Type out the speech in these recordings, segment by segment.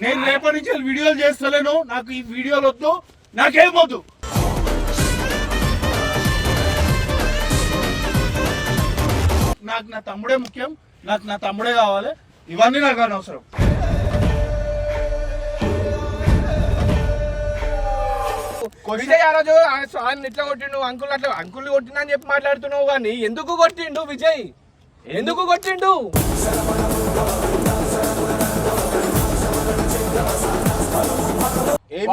నేను రేపటి నుంచి వీడియోలు చేస్తలేను. నాకు ఈ వీడియోలు వద్దు, నాకేమొద్దు. నాకు నా తమ్ముడే ముఖ్యం, నాకు నా తమ్ముడే కావాలి. ఇవన్నీ నాకు అనవసరం. విజయ్ ఆ రోజు ఆయన ఇట్లా కొట్టిండు, అంకుల్ అట్లా అంకుల్ కొట్టిండు అని చెప్పి మాట్లాడుతున్నావు కానీ ఎందుకు కొట్టిండు విజయ్? ఎందుకు కొట్టిండు?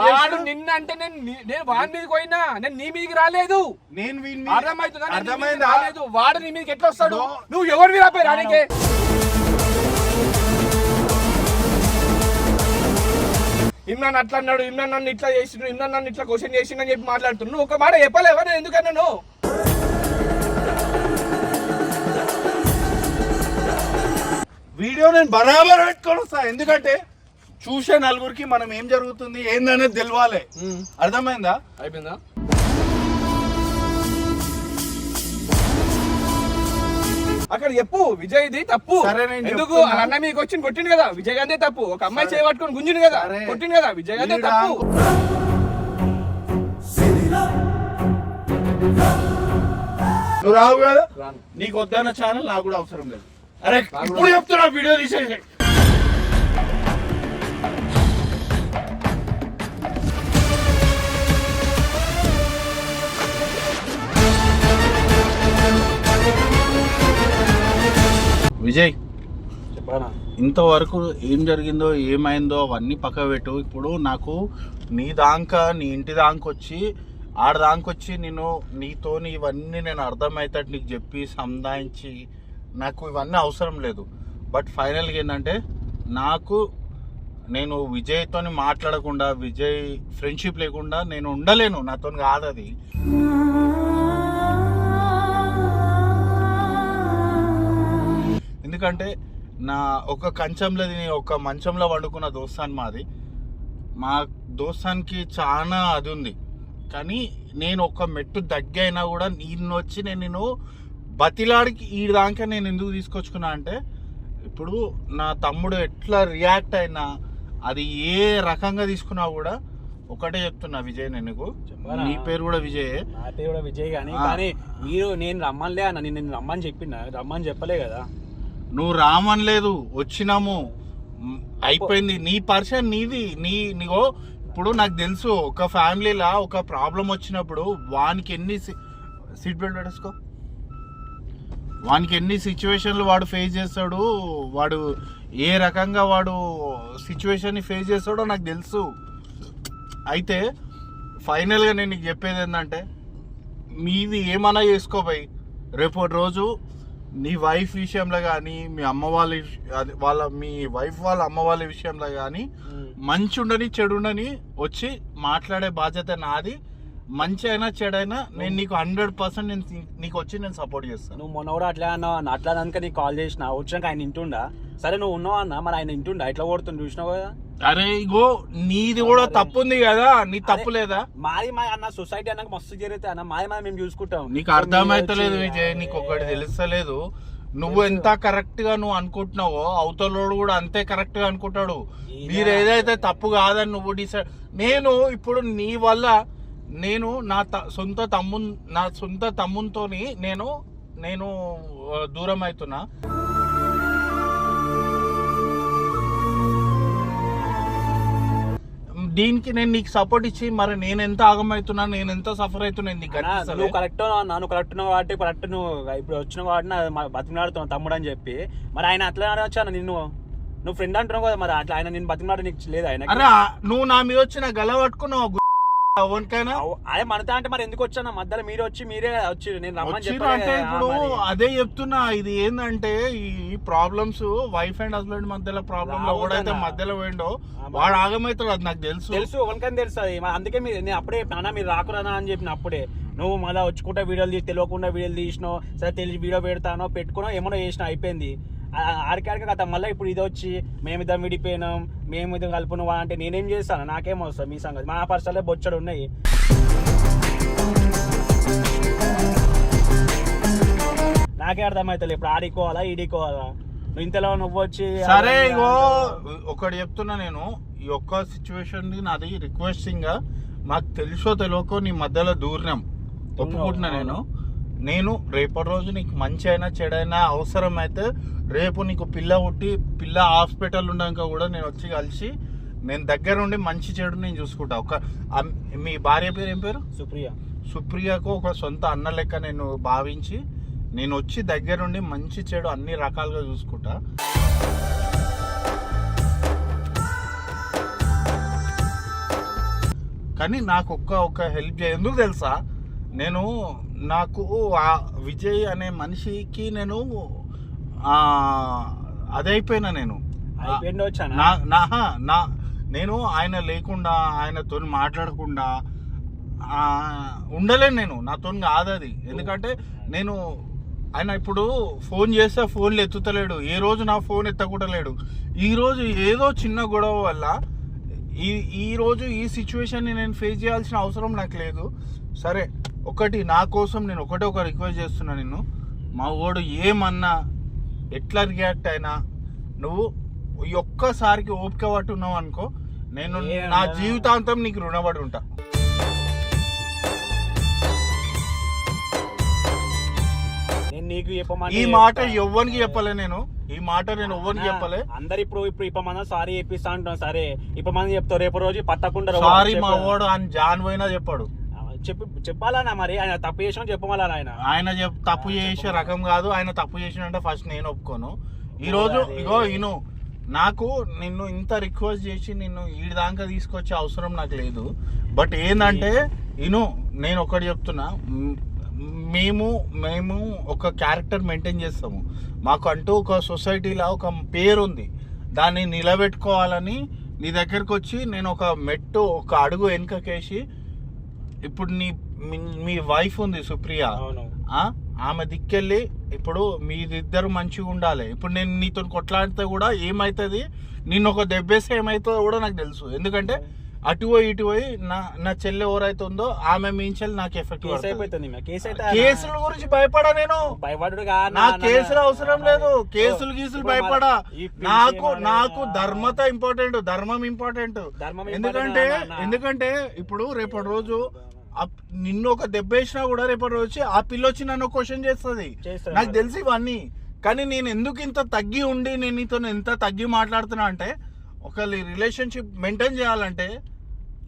వాడు నిన్న అంటే నేను వాడి మీదకి పోయినా, నేను నీ మీదకి రాలేదు. నేను అర్థమైందా? రాలేదు. వాడు నీ మీదకి ఎట్లా వస్తాడు? నువ్వు ఎవరివి రాపోయి రానికే? ఇమ్రాన్ అట్లా అన్నాడు, ఇమ్రాన్ నన్ను ఇట్లా చేసిండు, ఇమ్రాన్ నన్ను ఇట్లా క్వశ్చన్ చేసిండు అని చెప్పి మాట్లాడుతున్నావు. ఒక మాట చెప్పలేవా? నేను ఎందుకన్నాను? వీడియో నేను బరాబర్ పెట్టుకొని వస్తా. ఎందుకంటే చూసే నలుగురికి మనం ఏం జరుగుతుంది ఏందనేది తెలవాలి. అర్థమైందా? అయిపోయిందా? అక్కడ చెప్పు విజయ్ ఇది తప్పు. ఎందుకు అన్న మీకు వచ్చి కొట్టిండు కదా విజయ్ గాంధీ తప్పు. ఒక అమ్మాయి చేయబట్టుకొని గుంజిండు కదా, కొట్టిండు కదా విజయ్ గాంధీ తప్పు. నువ్వు రావు కదా, నీకు వద్దన్న ఛానల్ నాకు కూడా అవసరం లేదు. అరే ఇప్పుడు చెప్తున్నా, వీడియో తీసేసి. విజయ్, ఇంతవరకు ఏం జరిగిందో ఏమైందో అవన్నీ పక్క పెట్టు. ఇప్పుడు నాకు నీ ఇంటి దాకొచ్చి ఆడదాకొచ్చి నేను నీతోని ఇవన్నీ నేను అర్థమవుతాడు నీకు చెప్పి సంధాయించి నాకు ఇవన్నీ అవసరం లేదు. బట్ ఫైనల్గా ఏంటంటే నేను విజయ్తోని మాట్లాడకుండా, విజయ్ ఫ్రెండ్షిప్ లేకుండా నేను ఉండలేను. నాతో కాదు అది. ఎందుకంటే నా ఒక కంచంలో ఒక మంచంలో వండుకున్న దోస్తాన్ మాది. మా దోస్తానికి చాలా అది ఉంది. కానీ నేను ఒక మెట్టు దగ్గైనా కూడా వచ్చి నేను బతిలాడికి ఈ దాకా నేను ఎందుకు తీసుకొచ్చుకున్నా అంటే, ఇప్పుడు నా తమ్ముడు ఎట్లా రియాక్ట్ అయినా, అది ఏ రకంగా తీసుకున్నా కూడా ఒకటే చెప్తున్నా విజయ్, నేను నీ పేరు కూడా విజయ్, నా పేరు కూడా విజయ్. కానీ మీరు నేను రమ్మనిలే అన్న, నేను రమ్మని చెప్పిన, రమ్మని చెప్పలే కదా. నువ్వు రామనలేదు, వచ్చినాము, అయిపోయింది. నీ పర్సన్ నీగో. ఇప్పుడు నాకు తెలుసు, ఒక ఫ్యామిలీలా ఒక ప్రాబ్లం వచ్చినప్పుడు వానికి ఎన్ని సీట్ బెల్ట్ పెట్టేసుకో, వానికి ఎన్ని సిచ్యువేషన్లు వాడు ఫేస్ చేస్తాడు, వాడు ఏ రకంగా వాడు సిచ్యువేషన్ని ఫేస్ చేస్తాడో నాకు తెలుసు. అయితే ఫైనల్గా నేను నీకు చెప్పేది ఏంటంటే, మీది ఏమన్నా చేసుకోపోయి రేపటి రోజు నీ వైఫ్ విషయంలో కానీ, మీ అమ్మ మీ వైఫ్ వాళ్ళ అమ్మ వాళ్ళ విషయంలో కానీ మంచి ఉండని చెడు ఉండని వచ్చి మాట్లాడే బాధ్యత నాది. మంచి అయినా చెడైనా నేను నీకు 100% నీకు వచ్చి నేను సపోర్ట్ చేస్తాను. నువ్వు మొన్న కూడా అట్లా అన్నావు, అట్లా అనుక నీకు కాల్ చేసిన, వచ్చినాక ఆయన ఇంటుండా. సరే నువ్వు ఉన్నావు అన్న, మరి ఆయన ఇంటుండా ఇట్లా కొడుతుంది చూసినావు కదా. అరే ఇగో నీది కూడా తప్పు ఉంది కదా, నీ తప్పు లేదా? మాది అన్న సొసైటీ అన్నాక మస్తు జరిగితే అన్న, మాది మేము చూసుకుంటాం. నీకు అర్థమైతలేదు విజయ్, నీకు ఒకటి తెలుస్తలేదు. నువ్వు ఎంత కరెక్ట్ గా నువ్వు అనుకుంటున్నావో అవతలోడు కూడా అంతే కరెక్ట్ గా అనుకుంటాడు. మీరు ఏదైతే తప్పు కాదని నువ్వు డిసైడ్. నేను ఇప్పుడు నీ వల్ల నేను నా సొంత తమ్మునితోని నేను దూరం అవుతున్నా. దీనికి నేను నీకు సపోర్ట్ ఇచ్చి మరి నేను ఎంత ఆగమవుతున్నా, నేను ఎంత సఫర్ అవుతున్నా. నువ్వు కరెక్ట్ నువ్వు కరెక్ట్ కాబట్టి కరెక్ట్ నువ్వు ఇప్పుడు వచ్చిన కాబట్టి బతిమలాడుతున్నావు తమ్ముడు అని చెప్పి. మరి ఆయన అట్లా వచ్చాను నువ్వు ఫ్రెండ్ అంటున్నావు కదా, మరి అట్లా ఆయన నేను బతిమలాడు నీకు లేదు ఆయన. అరే నువ్వు నా మీద వచ్చి నా గల పట్టుకున్నావు ఎవరికైనా. అదే మనతో అంటే మరి ఎందుకు వచ్చాను మధ్యలో? మీరే వచ్చి నేను రమ్మని అంటే ఇప్పుడు అదే చెప్తున్నా. ఇది ఏంటంటే ఈ ప్రాబ్లమ్స్ వైఫ్ అండ్ హస్బెండ్ మధ్యలో ప్రాబ్లమ్ ఎవడైతే మధ్యలో పోయిండో వాడు ఆగమవుతాడు. అది నాకు తెలుసు ఎవరికైనా తెలుస్తుంది. అందుకే నేను అప్పుడే అన్నా మీరు రాకురానా అని చెప్పిన అప్పుడే నువ్వు మళ్ళీ వచ్చుకుంటే వీడియోలు తీసి తెలియకుండా వీడియోలు తీసినావు. సరే తెలిసి వీడియో పెడతానో పెట్టుకున్నావు ఏమన్నా చేసినా అయిపోయింది. ఆడికాడికి కదా మళ్ళీ ఇప్పుడు ఇది వచ్చి మేమిద్దరం విడిపోయినాం, మేమిద్దరం కలుపునువా అంటే నేనేం చేస్తాను? నాకేం వస్తుంది మీ సంగతి? మా పర్సలే బొచ్చడు ఉన్నాయి. నాకే అర్థమవుతుంది ఇప్పుడు ఆడికోవాలా ఈడికోవాలా. నువ్వు ఇంతలో నువ్వు వచ్చి సరే ఇగో ఒకటి చెప్తున్నా, నేను ఈ ఒక్క సిచ్యువేషన్ నాది రిక్వెస్టింగ్ గా, మాకు తెలుసో తెలియకో నీ మధ్యలో దూరినాం, ఒప్పుకుంటున్నా. నేను రేపటి రోజు నీకు మంచి అయినా చెడైనా అవసరం అయితే రేపు నీకు పిల్ల పుట్టి పిల్ల హాస్పిటల్ ఉండక కూడా నేను వచ్చి కలిసి నేను దగ్గర ఉండి మంచి చెడు నేను చూసుకుంటా. మీ భార్య పేరు ఏం పేరు? సుప్రియకు ఒక సొంత అన్న లెక్క నేను భావించి నేను వచ్చి దగ్గరుండి మంచి చెడు అన్ని రకాలుగా చూసుకుంటా. కానీ నాకు ఒక్క హెల్ప్ చేయ, ఎందుకు తెలుసా, నాకు ఆ విజయ్ అనే మనిషికి నేను అదైపోయినా, నేను ఆయన లేకుండా ఆయనతో మాట్లాడకుండా ఉండలేను. నేను నాతో కాదు అది. ఎందుకంటే ఆయన ఇప్పుడు ఫోన్ చేస్తే ఫోన్లు ఎత్తుతలేడు, ఏ రోజు నా ఫోన్ ఎత్తకుంటలేడు. ఈరోజు ఏదో చిన్న గొడవ వల్ల ఈ రోజు ఈ సిచ్యువేషన్ని నేను ఫేస్ చేయాల్సిన అవసరం నాకు లేదు. సరే, ఒకటి నా కోసం నేను ఒక రిక్వెస్ట్ చేస్తున్నా, నిన్ను మా వాడు ఏమన్నా ఎట్లా రియాక్ట్ అయినా నువ్వు ఈ ఒక్కసారికి ఓపిక పట్టున్నావు అనుకో, నేను నా జీవితాంతం నీకు రుణపడి ఉంటా. ఈ మాట ఎవ్వరికి చెప్పలే, ఈ మాట నేను ఎవ్వరికి చెప్పలే. అందరు ఇప్పుడు ఇప్పమన్నా సారీ చెప్పిస్తా అంటున్నా. సరే ఇప్పుడు మనం చెప్తావు, రేపు రోజు పట్టకుండా సారీ మా వాడు అని జాన్ పోయినా చెప్పాడు. చెప్పాలన్నా, మరి ఆయన తప్పు చేసిన చెప్పమలా. ఆయన తప్పు చేసే రకం కాదు. ఆయన తప్పు చేసినంటే ఫస్ట్ నేను ఒప్పుకోను. ఈ రోజు ఇగో నాకు నిన్ను ఇంత రిక్వెస్ట్ చేసి నిన్ను ఈడి దాకా తీసుకొచ్చే అవసరం నాకు లేదు. బట్ ఏంటంటే నేను ఒకటి చెప్తున్నా, మేము ఒక క్యారెక్టర్ మెయింటైన్ చేస్తాము. మాకు అంటూ ఒక సొసైటీలో ఒక పేరు ఉంది, దాన్ని నిలబెట్టుకోవాలని నీ దగ్గరకు వచ్చి నేను ఒక అడుగు వెనుకకేసి, ఇప్పుడు మీ వైఫ్ ఉంది సుప్రియ, ఆమె దిక్కెళ్ళి ఇప్పుడు మీరిద్దరు మంచిగా ఉండాలి. ఇప్పుడు నేను నీతో కొట్లాడితే కూడా ఏమవుతుంది, నిన్ను ఒక దెబ్బేస్తే ఏమవుతుందో కూడా నాకు తెలుసు. ఎందుకంటే అటు పోయి ఇటు పోయి నా చెల్లె ఎవరైతే ఉందో ఆమె మించాలి నాకు ఎఫెక్ట్ అయిపోతుంది. కేసుల గురించి భయపడా, నేను నా కేసులు అవసరం లేదు, కేసులు భయపడా. నాకు ధర్మత ఇంపార్టెంట్, ధర్మం ఇంపార్టెంట్. ఎందుకంటే ఇప్పుడు రేపటి రోజు నిన్ను ఒక దెబ్బ వేసినా కూడా రేపటి రోజు ఆ పిల్ల వచ్చి నన్ను క్వశ్చన్ చేస్తుంది, నాకు తెలిసి ఇవన్నీ. కానీ నేను ఎందుకు ఇంత తగ్గి ఉండి నేను నీతో ఎంత తగ్గి మాట్లాడుతున్నా అంటే, ఒక రిలేషన్షిప్ మెయింటైన్ చేయాలంటే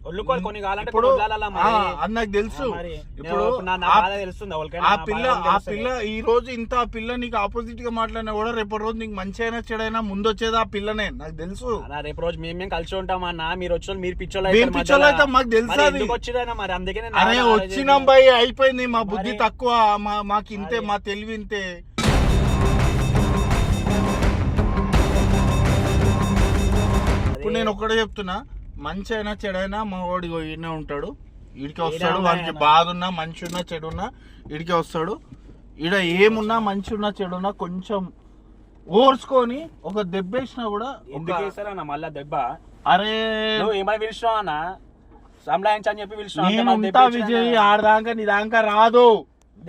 ఇప్పుడు అది నాకు తెలుసు. ఇప్పుడు ఆ పిల్ల ఈ రోజు ఇంత ఆ పిల్ల నీకు ఆపోజిట్ గా మాట్లాడినా కూడా రేపటి రోజు నీకు మంచి అయినా చెడైనా ముందు వచ్చేది ఆ పిల్లనే, నాకు తెలుసు. రేపు రోజు మేము కలిసి ఉంటాం అన్న, మీరు వచ్చి మీరు పిచ్చోళ్ళు అయితే మాకు తెలుసు. మరి అందుకే అరే వచ్చినాం భయ్, అయిపోయింది. మా బుద్ధి తక్కువ, మాకు ఇంతే, మా తెలివి ఇంతే. ఇప్పుడు నేను ఒక్కడే చెప్తున్నా, మంచి అయినా చెడైనా మా వాడు ఈయనే ఉంటాడు, ఈడికే వస్తాడు. వానికి బాధ ఉన్నా మంచి ఉన్నా చెడున్నా ఈడికే వస్తాడు. ఈడ ఏమున్నా మంచి ఉన్నా చెడున్నా కొంచెం ఓర్చుకొని ఒక దెబ్బ వేసినా కూడా మళ్ళా దెబ్బ. అరే ఏమైనా పిలుస్తున్నావు అన్న, సంలాయించని చెప్పి పిలుస్తున్నా. విజయ్ ఆడదాకా నీ దాకా రాదు.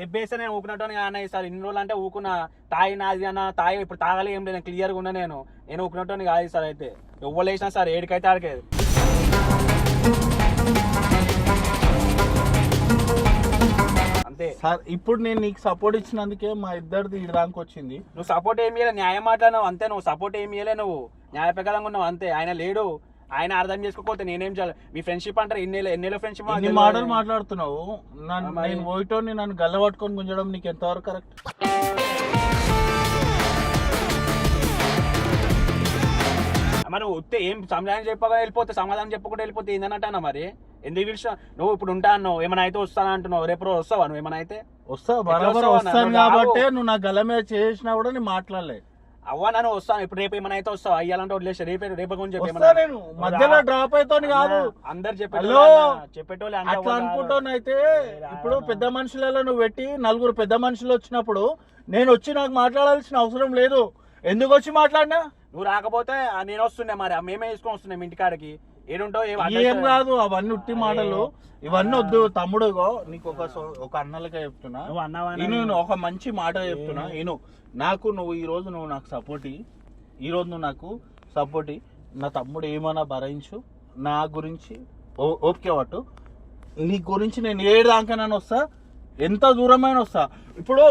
దెబ్బేస్తే నేను ఊకున్నట్టు అన్న, ఈసారి ఇన్ని రోజులు అంటే ఊకున్నా, తాయి నాది అన్న, తాయి ఇప్పుడు తాగలే ఏం లేదు, క్లియర్గా ఉన్నా. నేను ఊకున్నట్టు కాదు సార్. అయితే ఎవ్వరు వేసినా సార్ ఏడికైతే ఆడికేది. అంతే సార్. ఇప్పుడు నేను నీకు సపోర్ట్ ఇచ్చినందుకే మా ఇద్దరిది ఈ దానికి వచ్చింది. నువ్వు సపోర్ట్ ఏమి ఇయ్యలే, న్యాయం మాట్లాడినావు అంతే. నువ్వు సపోర్ట్ ఏమి ఇయ్యలే, నువ్వు న్యాయ ప్రకారంగా ఉన్నావు అంతే. ఆయన లేడు, ఆయన అర్థం చేసుకోకపోతే నేనేం చేయాలి? మీ ఫ్రెండ్షిప్ అంటారు, ఎన్నేళ్ళ ఫ్రెండ్షిప్. ఎన్ని మాటలు మాట్లాడుతున్నావు? నేను పోయిటోని నన్ను గల్ల పట్టుకొని గుంజడం నీకు ఎంతవరకు కరెక్ట్? మరి వస్తే ఏం సమాధానం చెప్పగా వెళ్ళిపోతే, సమాధానం చెప్పకుండా వెళ్ళిపోతే ఏందన్నట్టు మరి. ఎందుకు పిలిచా? నువ్వు ఇప్పుడు ఉంటా అన్నావు, ఏమైనా అయితే వస్తాను అంటున్నావు, రేపు రోజు వస్తావా? నువ్వు ఏమైనా అయితే వస్తాను కాబట్టి నువ్వు నా గల్ల మీద చేసినా కూడా నేను మాట్లాడలే. అవ్వ నన్ను వస్తాను ఇప్పుడు, రేపు ఏమైనా అయితే వస్తావు, అయ్యాలంటే వదిలేసి రేపు గురించి నేను మధ్యలో డ్రాప్ అవుతాను కాదు. అందరు చెప్పేటోళ్ళు అట్లా అనుకుంటాను. అయితే ఇప్పుడు పెద్ద మనుషులలో నువ్వు పెట్టి నలుగురు పెద్ద మనుషులు వచ్చినప్పుడు నేను వచ్చి నాకు మాట్లాడాల్సిన అవసరం లేదు. ఎందుకు వచ్చి మాట్లాడినా? నువ్వు రాకపోతే నేను వస్తుండే, మరి మేమే తీసుకొని వస్తున్నాం ఇంటికాడికి. ఏడుంటావు ఏం కాదు, అవన్నీ ఉట్టి మాటలు, ఇవన్నీ వద్దు తమ్ముడు. నీకు ఒక అన్నలకే చెప్తున్నా, నేను ఒక మంచి మాట చెప్తున్నా. నాకు నువ్వు ఈ రోజు నాకు సపోర్ట్ ఈరోజు నువ్వు నాకు సపోర్ట్, నా తమ్ముడు ఏమన్నా భరించు, నా గురించి ఓకే పట్టు, నీ గురించి నేను ఏడాకనని వస్తా, ఎంత దూరమైన వస్తా. ఇప్పుడు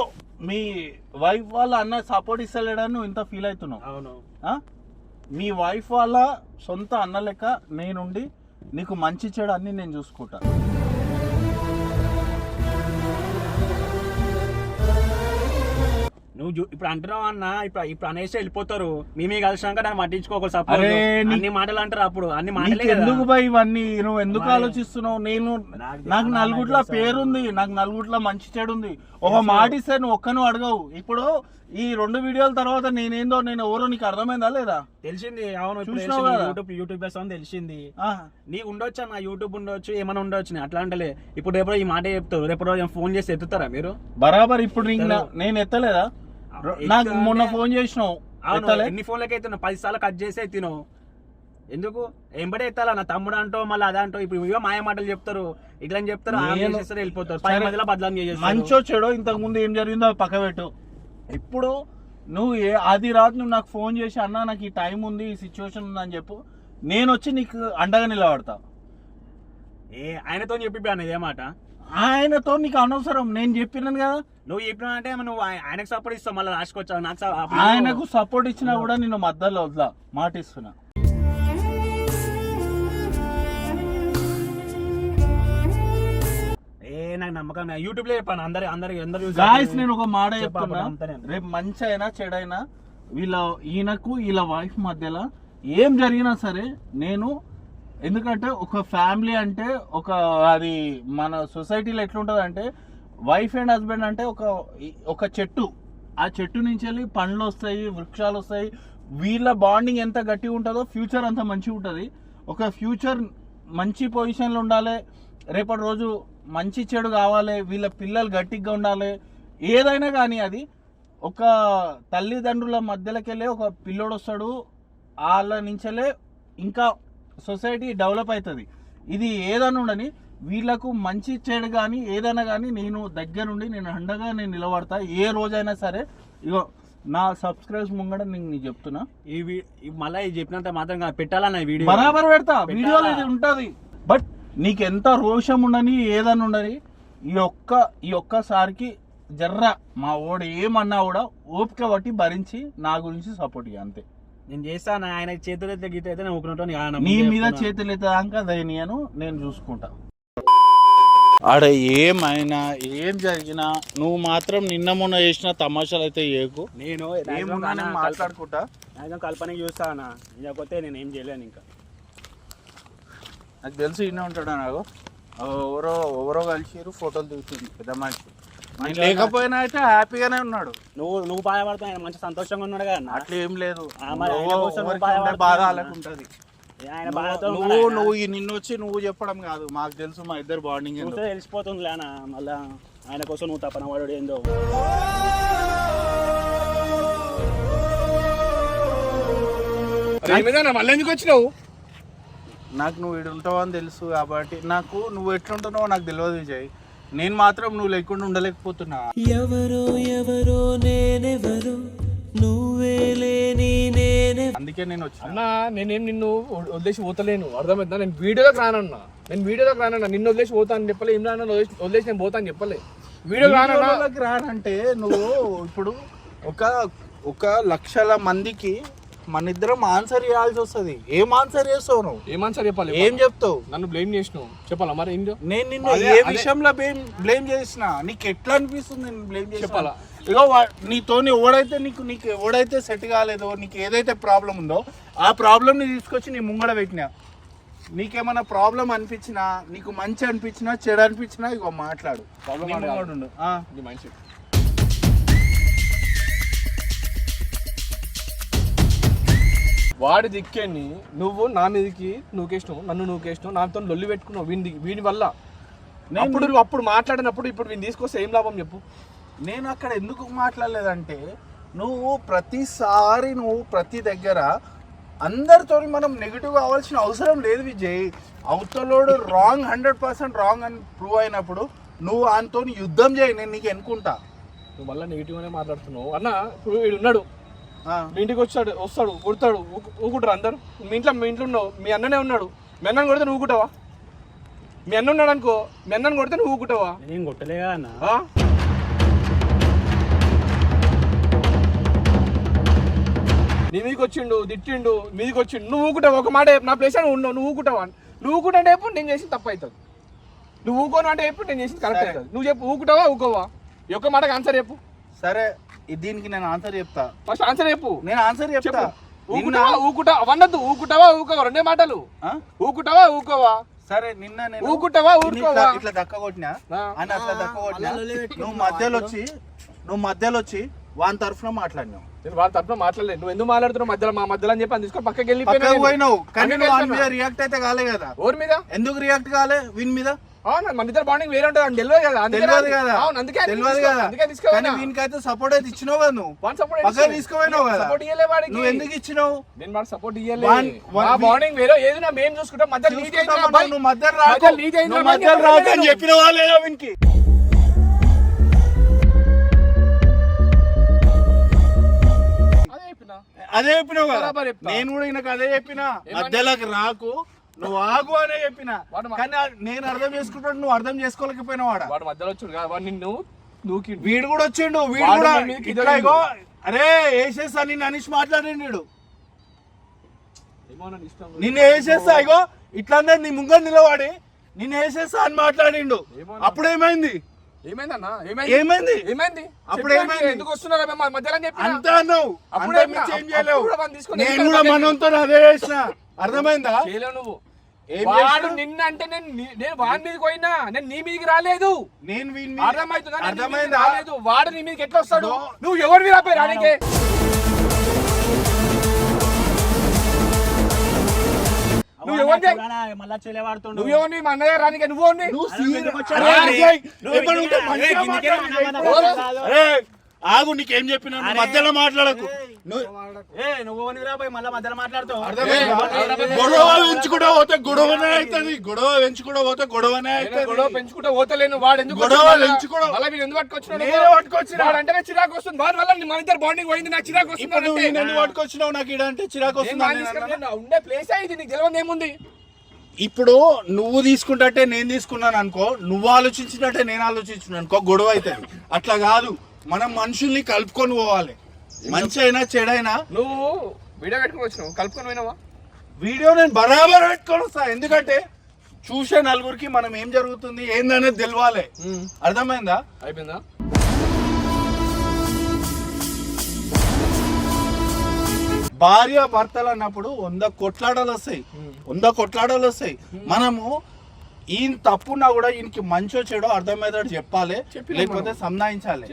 మీ వైఫ్ వాళ్ళ అన్న సపోర్ట్ ఇస్తలేడని నువ్వు ఇంత ఫీల్ అవుతున్నావు. అవును, మీ వైఫ్ వాళ్ళ సొంత అన్న లెక్క నేనుండి నీకు మంచి చెడు అన్ని నేను చూసుకుంటా. నువ్వు ఇప్పుడు అంటున్నావు అన్న, ఇప్పుడు అనేసి వెళ్ళిపోతారు, మేమే కలిసినాక దాన్ని పట్టించుకోకూడదు. సపోజ్ అన్ని మాటలు అంటారు, అప్పుడు అన్ని మాటలే కదా. ఎందుకు బై ఇవన్నీ నువ్వు ఎందుకు ఆలోచిస్తున్నావు? నేను నాకు నలుగుట్ల పేరుంది, నాకు నలుగుట్ల మంచి చెడు ఉంది. ఒక మాట ఇస్తే నువ్వు ఒక్కను అడగవు. ఇప్పుడు ఈ 2 వీడియోల తర్వాత నేను ఎవరో నీకు అర్థమైందా లేదా? తెలిసింది. అవును, యూట్యూబ్ అని తెలిసింది. నీకు ఉండొచ్చు అన్న, యూట్యూబ్ ఉండొచ్చు, ఏమైనా ఉండొచ్చు, అట్లా అంటలే. ఇప్పుడు రేపు ఈ మాట చెప్తావు, రేపు ఫోన్ చేసి ఎత్తుతారా మీరు? బరాబర్. ఇప్పుడు నేను ఎత్తలేదా? నాకు మొన్న ఫోన్ చేసినావు, ఎన్ని ఫోన్లకి ఎత్తున్నావు? 10 సార్లు కట్ చేసి ఎత్తినావు. ఎందుకు ఎంబడే ఎత్తాలా? నా తమ్ముడు అంటో మళ్ళీ అదంటో. ఇప్పుడు ఇవో మాయ మాటలు చెప్తారు, ఇట్లా చెప్తారు, వెళ్ళిపోతారు. 10 మందిలో బదలాం చేసేస్తారు. మంచో చెడో ఇంతకు ముందు ఏం జరిగిందో పక్క పెట్టు. ఇప్పుడు నువ్వు అది రాదు, నువ్వు నాకు ఫోన్ చేసి అన్నా నాకు ఈ టైం ఉంది, ఈ సిచ్యువేషన్ ఉంది అని చెప్పు, నేను వచ్చి నీకు అండగా నిలబడతా. ఆయనతో చెప్పి అనేది ఏ మాట? ఆయనతో నీకు అనవసరం, నేను చెప్పినాను కదా. నువ్వు చెప్పినా అంటే నువ్వు ఆయనకు సపోర్ట్ ఇస్తావు, మళ్ళీ రాసుకొచ్చావు. నాకు ఆయనకు సపోర్ట్ ఇచ్చినా కూడా నేను మధ్యలో వద్దా, మాట ఇస్తున్నా. నాకు నమ్మకం యూట్యూబ్ లో చెప్పాను అందరు గాయ్స్. నేను ఒక మాట చెప్తున్నా, రేపు మంచి అయినా చెడైనా వీళ్ళ వైఫ్ మధ్యలో ఏం జరిగినా సరే నేను, ఎందుకంటే ఒక ఫ్యామిలీ అంటే అది మన సొసైటీలో ఎట్లుంటది అంటే, వైఫ్ అండ్ హస్బెండ్ అంటే ఒక చెట్టు. ఆ చెట్టు నుంచి వెళ్ళి పండ్లు వస్తాయి, వృక్షాలు వస్తాయి. వీళ్ళ బాండింగ్ ఎంత గట్టిగా ఉంటుందో ఫ్యూచర్ అంత మంచిగా ఉంటుంది. ఒక ఫ్యూచర్ మంచి పొజిషన్లో ఉండాలి, రేపటి రోజు మంచి చెడు కావాలి, వీళ్ళ పిల్లలు గట్టిగా ఉండాలి. ఏదైనా కానీ అది ఒక తల్లిదండ్రుల మధ్యలోకి వెళ్ళి ఒక పిల్లోడు వస్తాడు, వాళ్ళ నుంచెలే ఇంకా సొసైటీ డెవలప్ అవుతుంది. ఇది ఏదైనా ఉండని వీళ్ళకు మంచి చెడు కానీ ఏదైనా కానీ నేను దగ్గరుండి నేను అండగా నేను నిలబడతా. ఏ రోజైనా సరే ఇగో నా సబ్స్క్రైబర్స్ ముంగడ నేను చెప్తున్నా, మళ్ళీ చెప్పినంత మాత్రం పెట్టాలన్న వీడియో బరాబర్ పెడతా. వీడియోలో ఇది ఉంటుంది. బట్ నీకు ఎంత రోషం ఉండని ఏదన్నా ఉండని ఈ ఒక్కసారికి జర్రా మా ఓడు ఏమన్నా కూడా ఓపిక పట్టి భరించి నా గురించి సపోర్ట్ ఇక అంతే. నేను చేస్తాను. ఆయన చేతులు అయితే గీత అయితే నేను నీ మీద చేతులు అయితే దాకా దయనీయను, నేను చూసుకుంటా. ఆడ ఏమైనా ఏం జరిగినా నువ్వు మాత్రం నిన్న మొన్న చేసిన తమాషాలు అయితే చేయకు. నేను మాట్లాడుకుంటా, కల్పన చూస్తా అన్న, లేకపోతే నేను ఏం చేయలేను. ఇంకా నాకు తెలిసి ఇన్నే ఉంటాడు. నాకు ఎవరో కలిసిరు, ఫోటోలు దిగుతుంది పెద్ద మనిషి. లేకపోయినా అయితే హ్యాపీగానే ఉన్నాడు. నువ్వు బాధపడతావు, ఆయన మంచి సంతోషంగా ఉన్నాడు కదా. అట్లా ఏం లేదు, బాధ అలాగుంటది. నువ్వు నిన్ను వచ్చి నువ్వు చెప్పడం కాదు, మాకు తెలుసు మా ఇద్దరు బాండింగ్ తెలిసిపోతుంది లేనా. మళ్ళా ఆయన కోసం నువ్వు తపన వాడు ఏందో. మళ్ళీ ఎందుకు వచ్చినావు? నాకు నువ్వు ఇక్కడ ఉంటావు అని తెలుసు కాబట్టి, నాకు నువ్వు ఎట్లుంటున్నావో నాకు తెలియదు విజయ్. నేను మాత్రం నువ్వు లేకుండా ఉండలేకపోతున్నా. ఎవరో నేనెవరో నువ్వే లేని నేనే, అందుకే నేను వచ్చి అన్నా. నేనేం నిన్ను వదిలేసి పోతలేను, అర్థమవుతుందా? నేను వీడియోలోకి రానన్నా, నిన్ను వదిలేసి పోతా అని చెప్పలే. ఏం రాను వదిలేసి నేను పోతా అని చెప్పలే. వీడియోలోకి రానంటే నువ్వు ఇప్పుడు ఒక లక్షల మందికి మన ఇద్దరం ఆన్సర్ చేయాల్సి వస్తుంది. ఏం ఆన్సర్ చేస్తావు నువ్వు? ఏం ఆన్సర్ చెప్పాలి? ఏం చెప్తావు? నన్ను బ్లేమ్ చేసినావు చెప్పాలా? మరి నేను నిన్ను ఏ విషయంలో బ్లేమ్ చేసిన? నీకు ఎట్లా అనిపిస్తుంది నేను బ్లేమ్ చేసి? చెప్పాలా? ఇగో నీతోని నీకు ఎవడైతే సెట్ కాలేదో, నీకు ఏదైతే ప్రాబ్లం ఉందో ఆ ప్రాబ్లమ్ని తీసుకొచ్చి నీ ముంగడ పెట్టినా. నీకేమైనా ప్రాబ్లం అనిపించినా, నీకు మంచి అనిపించినా, చెడు అనిపించినా ఇగో మాట్లాడు. మంచి వాడి దిక్కేని నువ్వు నా మీదకి నూకేసినావు, నన్ను నూకేసినావు, నాతో లొల్లి పెట్టుకున్నావు వీడి వల్ల. అప్పుడు మాట్లాడినప్పుడు ఇప్పుడు వీడిని తీసుకొస్తే ఏం లాభం చెప్పు? నేను అక్కడ ఎందుకు మాట్లాడలేదంటే, నువ్వు ప్రతిసారి ప్రతి దగ్గర అందరితో మనం నెగిటివ్ కావాల్సిన అవసరం లేదు విజయ్. అవతలోడు రాంగ్ 100% రాంగ్ అని ప్రూవ్ అయినప్పుడు నువ్వు ఆయనతో యుద్ధం చేయి, నేను నీకు ఎన్నుకుంటా. నువ్వు మళ్ళీ నెగిటివ్ అనే మాట్లాడుతున్నావు అన్న. ఇప్పుడు వీడు ఉన్నాడు, మీ ఇంటికి వస్తాడు కొడతాడు, ఊకుంటారు అందరు. మీ ఇంట్లో ఉన్నావు, మీ అన్ననే ఉన్నాడు, మీ అన్నని కొడితే నువ్వు ఊకుంటావా? మీ అన్న ఉన్నాడు అనుకో, మీ అన్నని కొడితే నువ్వు ఊకుంటావా? నేను కొట్టలేగా అన్న. నీ మీదకి వచ్చిండు, తిట్టిండు, మీదకి వచ్చిండు, నువ్వు ఊకుంటావు. ఒక మాట నా ప్లేస్ అని ఉన్నావు, నువ్వు ఊకుంటావా? నువ్వు ఊకుంటే ఎప్పుడు నేను చేసింది తప్పు అవుతుంది, నువ్వు ఊకోను అంటే ఎప్పుడు నేను చేసింది కరెక్ట్ అవుతుంది. నువ్వు చెప్పు, ఊకుంటావా ఊకోవా? ఈ ఒక్క మాటకి ఆన్సర్ చెప్పు. సరే దీనికి నేను ఆన్సర్ చెప్తా. ఫస్ట్ ఆన్సర్ చెప్పు. నేను ఆన్సర్ చెప్తా. ఊకుంటావా అవన్నద్దు, ఊకుంటావా ఊకోవా, రెండే మాటలు. ఊకుంటావా ఊకోవా? సరే నిన్న నేను ఊకుంటావా ఊరుకోవా? ఇట్లా దక్క కొట్టినా అని అట్లా దక్క కొట్టినా, నువ్వు మధ్యలో వచ్చి వాని తరఫున మాట్లాడినావు. నేను వాళ్ళ తరఫున మాట్లాడలేదు. నువ్వు ఎందుకు మాట్లాడుతున్నావు మధ్యలో? మా మధ్యలో అని చెప్పి అని తీసుకొని పక్కకి వెళ్ళిపోయినావు. కానీ నువ్వు వాని మీద రియాక్ట్ అయితే కాలే కదా. ఓరి మీద ఎందుకు రియాక్ట్ కాలే? విన్ మీద మన ఇద్దరు బాండింగ్ వేరే ఉంటుంది అని తెలియదు కదా. తెలియదు కదా. అందుకే వీనికైతే సపోర్ట్ అయితే ఇచ్చినావు కదా. నువ్వు పక్కన తీసుకోపోయినావు కదా. నువ్వు ఎందుకు ఇచ్చినావు? నేను వాడు సపోర్ట్ ఇయ్యలేదు. బాండింగ్ వేరే ఏదైనా మేము చూసుకుంటాం. మధ్యలో నువ్వు మధ్యలో రాకని చెప్పిన వాళ్ళేనా వీనికి? అదే చెప్పినావు కదా. నేను కూడా ఈయనకు అదే చెప్పిన, మధ్యలోకి రాకు, నువ్వు ఆగు అనే చెప్పిన. కానీ నేను అర్థం చేసుకుంటాడు, నువ్వు అర్థం చేసుకోలేకపోయినావు. వాడు మధ్యలో వచ్చాడు నిన్ను నూకి, వీడు కూడా వచ్చిండు. వీడు కూడా ఇట్లా ఇగో అరే వేసేస్తా నిన్ను అనేసి మాట్లాడిండు. నిన్ను వేసేస్తా ఇగో ఇట్లా నీ ముంగ నిలవాడి నిన్ను వేసేస్తా అని మాట్లాడిండు. అప్పుడు ఏమైంది? ఏమైంది? అప్పుడు ఏమైంది? ఎందుకు వస్తున్నారు మధ్యలో అంతా అన్నావు. నేను కూడా మనంతో అదే చేసిన. అర్థమైందా? నువ్వు వాడు నిన్న అంటే నేను వాడి మీదకి పోయినా, నేను నీ మీదకి రాలేదు. నేను అర్థమైందా? వాడు నీ మీదకి ఎట్లా వస్తాడు? నువ్వు ఎవరి మీద రాపోయి రానికే? నువ్వు ఎవరిని మా అన్నయ్య రానికే? ఆగు, నీకేం చెప్పినా మధ్యలో మాట్లాడకు. గొడవ పెంచుకుంటా పోతే గొడవనే అవుతుంది. గొడవ పెంచుకుంటా పోతే గొడవనే అవుతుంది. గొడవ పెంచుకుంటా పోతలేను. వాడు ఎందుకు గొడవ పెంచుకోవడం ఎందుకు పట్టుకొచ్చినాడు అంటే చిరాకు వస్తుంది. వాడి వల్ల మన ఇద్దరు బాండింగ్ పోయింది. నాకు చిరాకు వస్తుంది. ఎందుకు పట్టుకొచ్చినావు? నాకు ఇడ అంటే చిరాకు వస్తుంది. ఉండే ప్లేస్ ఇది, నీకు తెలియదు ఏముంది. ఇప్పుడు నువ్వు తీసుకుంటే నేను తీసుకున్నాను అనుకో, నువ్వు ఆలోచించినట్టే నేను ఆలోచించున్నాను అనుకో, గొడవ అవుతుంది. అట్లా కాదు, మనం మనుషుల్ని కలుపుకొని పోవాలి. మంచి అయినా చెడైనా. నువ్వు వీడియో పెట్టుకుని వచ్చినావు, కలుపుకొని పోయినావా? వీడియో నేను బరాబర్ పెట్టుకొని వస్తా. ఎందుకంటే చూసే నలుగురికి మనం ఏం జరుగుతుంది ఏందనేది తెలియాలి. అర్థమైందా? అయిపోయిందా? భార్య భర్తలు అన్నప్పుడు 100 కొట్లాడాలు వస్తాయి, 100 కొట్లాడాలు వస్తాయి. మనము ఈయన తప్పున్నా కూడా ఈయనకి మంచో చెడో అర్థమయ్యేటట్టు చెప్పాలి, లేకపోతే సంధాయించాలి.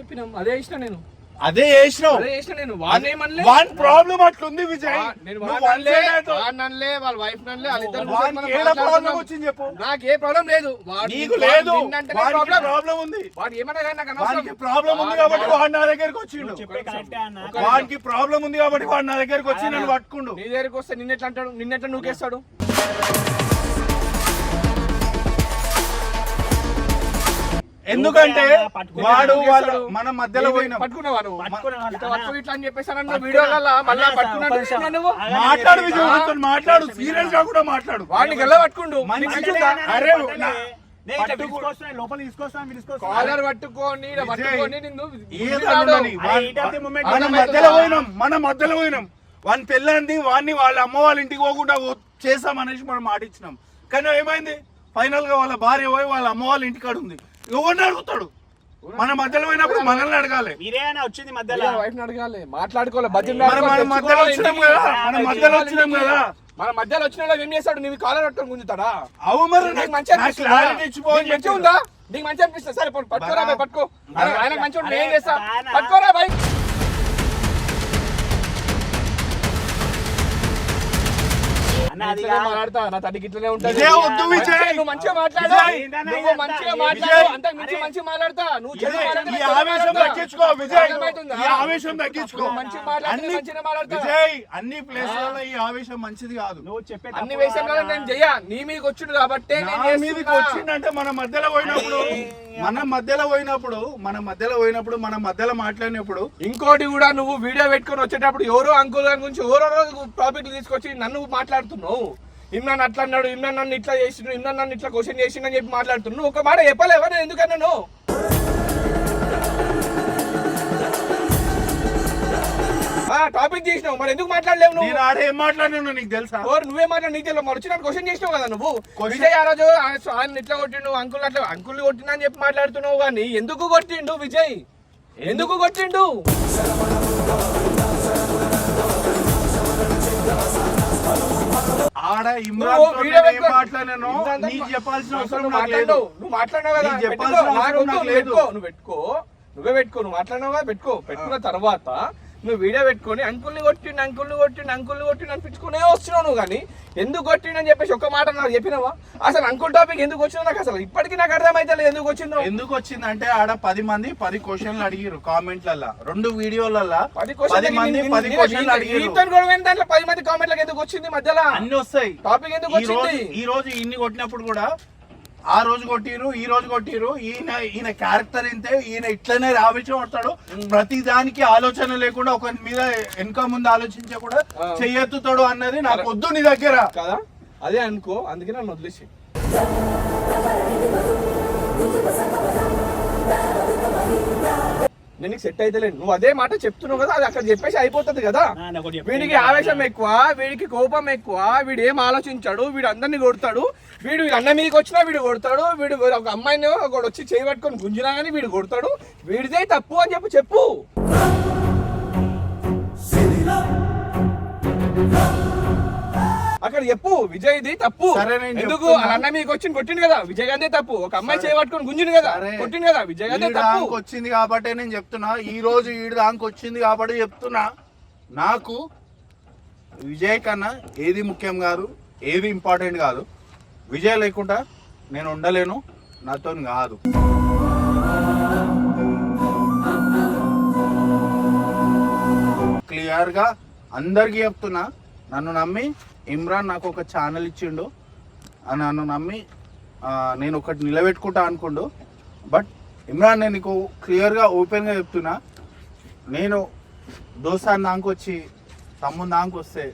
అదే చేసినావు. వాన్ ప్రాబ్లం అట్లుంది విజయ్. వాళ్ళ వైఫ్ ప్రాబ్లం వచ్చింది చెప్పు. నాకు ఏ ప్రాబ్లం లేదు. నీకు లేదు, ప్రాబ్లం ఉంది. ప్రాబ్లం ఉంది కాబట్టి వాడు నా దగ్గరికి వచ్చిండు. వాడికి ప్రాబ్లం ఉంది కాబట్టి వాడు నా దగ్గరికి వచ్చి నన్ను పట్టుకుండు. నీ దగ్గరికి వస్తే నిన్నెట్లా అంటాడు? నిన్నెట్లా నూకేస్తాడు? ఎందుకంటే వాడు మన మధ్యలో పోయినా మాట్లాడు, సీరియస్ గా కూడా మాట్లాడు. వాడిని గల్ల పట్టుకుండు, కాలర్ పట్టుకొని మన మధ్యలో పోయినాం. వాని పెళ్ళంది వాడిని వాళ్ళ అమ్మ వాళ్ళ ఇంటికి పోకుండా చేసాం అనేసి మనం మాట ఇచ్చినాం. కానీ ఏమైంది? ఫైనల్ గా వాళ్ళ భార్య పోయి వాళ్ళ అమ్మ వాళ్ళ ఇంటికాడ ఉంది. ఎవరిని అడుగుతాడు? మన మధ్యలో పోయినప్పుడు మనల్ని అడగాలి. వచ్చింది మధ్యలో వైఫ్ అడగాలి, మాట్లాడుకోవాలి. మన మధ్యలో వచ్చినాం కదా, మన మధ్యలో వచ్చినాం కదా. మన మధ్యలో వచ్చిన ఏం చేస్తాడు? నీకు కాలర్ పట్టుకొని గుంజుతాడా? అవు మరి మంచిగా ఉందా? నీకు మంచి అనిపిస్తుంది. సరే పట్టుకోరా బాయ్, పట్టుకో. ఆయన మంచిగా ఏం చేస్తా? పట్టుకోరా బాయ్. మాట్లాడతా నా తడికి ఇట్లనే ఉంటుంది. నువ్వు మంచిగా మాట్లాడు, నువ్వు మంచిగా మాట్లాడు, అంతకు మించి మంచిగా మాట్లాడతా. నువ్వు ఆవేశం తగ్గించుకో. అన్ని ప్లేస్లలో ఈ ఆవేశం మంచిది కాదు. అన్ని విషయంలో నేను చెయ్య. నీ మీదకి వచ్చిండు కాబట్టి మీదకి వచ్చిందంటే మన మధ్యలో పోయినప్పుడు మన మధ్యలో పోయినప్పుడు మన మధ్యలో మాట్లాడినప్పుడు ఇంకోటి కూడా నువ్వు వీడియో పెట్టుకొని వచ్చేటప్పుడు ఎవరో అంకుల్ గారి గురించి ఎవరో టాపిక్ తీసుకొచ్చి నన్ను మాట్లాడుతున్నావు. ఇమ్రాన్ అట్లా అన్నాడు, ఇమ్రాన్ నన్ను ఇట్లా చేసిండు, ఇమ్రాన్ నన్ను ఇట్లా క్వశ్చన్ చేసిండు అని చెప్పి మాట్లాడుతున్నావు. ఒక మాట చెప్పలేవా నేను ఎందుకన్నాను? టాపిక్ చేసినావు, మరి ఎందుకు మాట్లాడలేవు నువ్వు? నేను ఆడ ఏం మాట్లాడినా నీకు తెలుసా? నువ్వే మాట్లాడి నీకు తెలియదు. మరి వచ్చి నాకు క్వశ్చన్ చేసినావు కదా నువ్వు. విజయ్ ఆ రోజు ఆయన ఇట్లా కొట్టిండు, అంకుల్ అట్లా అంకుల్ కొట్టినా అని చెప్పి మాట్లాడుతున్నావు. కానీ ఎందుకు కొట్టిండు విజయ్? ఎందుకు కొట్టిండు? ఆడ ఇమ్రాన్ మాట్లాడాను, నీకు చెప్పాల్సిన అవసరం నాకు లేదు. నువ్వు మాట్లాడినావు కదా, నువ్వు పెట్టుకో, నువ్వే పెట్టుకో. నువ్వు మాట్లాడినావు కదా, పెట్టుకున్న తర్వాత నువ్వు వీడియో పెట్టుకొని అంకుల్ని కొట్టిండు అనిపించుకునే వస్తున్నావు నువ్వు. కానీ ఎందుకు కొట్టిండు అని చెప్పేసి ఒక్క మాట నాకు చెప్పినావా? అసలు అంకుల్ టాపిక్ ఎందుకు వచ్చినా నాకు అసలు ఇప్పటికీ నాకు అర్థమైతే లేదు ఎందుకు వచ్చిందో. ఎందుకు వచ్చిందంటే ఆడ 10 మంది 10 క్వశ్చన్లు అడిగిరు కామెంట్లలో, 2 వీడియోలలో 10 మంది 10 క్వశ్చన్లు అడిగిరు. 10 మంది కామెంట్లకు ఎందుకు వచ్చింది? మధ్యలో అన్ని వస్తాయి. టాపిక్ ఎందుకు వచ్చింది? ఈ రోజు ఇన్ని కొట్టినప్పుడు కూడా ఆ రోజు కొట్టిరు, ఈ రోజు కొట్టిరు. ఈయన క్యారెక్టర్ ఇంతే, ఈయన ఇట్లనే రావించబడతాడు. ప్రతి దానికి ఆలోచన లేకుండా ఒకరి మీద వెనక ముందు ఆలోచించే కూడా చెయ్యెత్తుతాడు అన్నది నాకు వద్దు నీ దగ్గర కదా. అదే అనుకో, అందుకే నన్ను వదిలేసి నేను సెట్ అయితే లేదు. నువ్వు అదే మాట చెప్తున్నావు కదా, అది అక్కడ చెప్పేసి అయిపోతుంది కదా. వీడికి ఆవేశం ఎక్కువ, వీడికి కోపం ఎక్కువ, వీడు ఏం ఆలోచించాడు, వీడు అందరినీ కొడతాడు. వీడు అన్న మీదకి వచ్చినా వీడు కొడతాడు. వీడు ఒక అమ్మాయిని ఒకడు వచ్చి చేయి పట్టుకొని గుంజినా కానీ వీడు కొడతాడు. వీడిదే తప్పు అని చెప్పు. అక్కడ చెప్పు విజయ్ది తప్పు. ఎందుకు అన్న మీకు వచ్చి కొట్టింది కదా, విజయ్ గాంధీ తప్పు. ఒక అమ్మాయి చేయబట్టుకొని గుంజింది కదా, కొట్టింది కదా, విజయ్ గాంధీ తప్పు. వచ్చింది కాబట్టి నేను చెప్తున్నా, ఈ రోజు ఈడు దానికి వచ్చింది కాబట్టి చెప్తున్నా. నాకు విజయ్ కన్నా ఏది ముఖ్యం కాదు, ఏది ఇంపార్టెంట్ కాదు. విజయ్ లేకుండా నేను ఉండలేను, నాతో కాదు. క్లియర్ గా అందరికి చెప్తున్నా, నన్ను నమ్మి ఇమ్రాన్ నాకు ఒక ఛానల్ ఇచ్చిండు, నన్ను నమ్మి నేను ఒకటి నిలబెట్టుకుంటా అనుకోండు. బట్ ఇమ్రాన్ నేను నీకు క్లియర్గా ఓపెన్గా చెప్తున్నా, నేను దోసారి నాకు వచ్చి తమ్ముడు నాకు వస్తే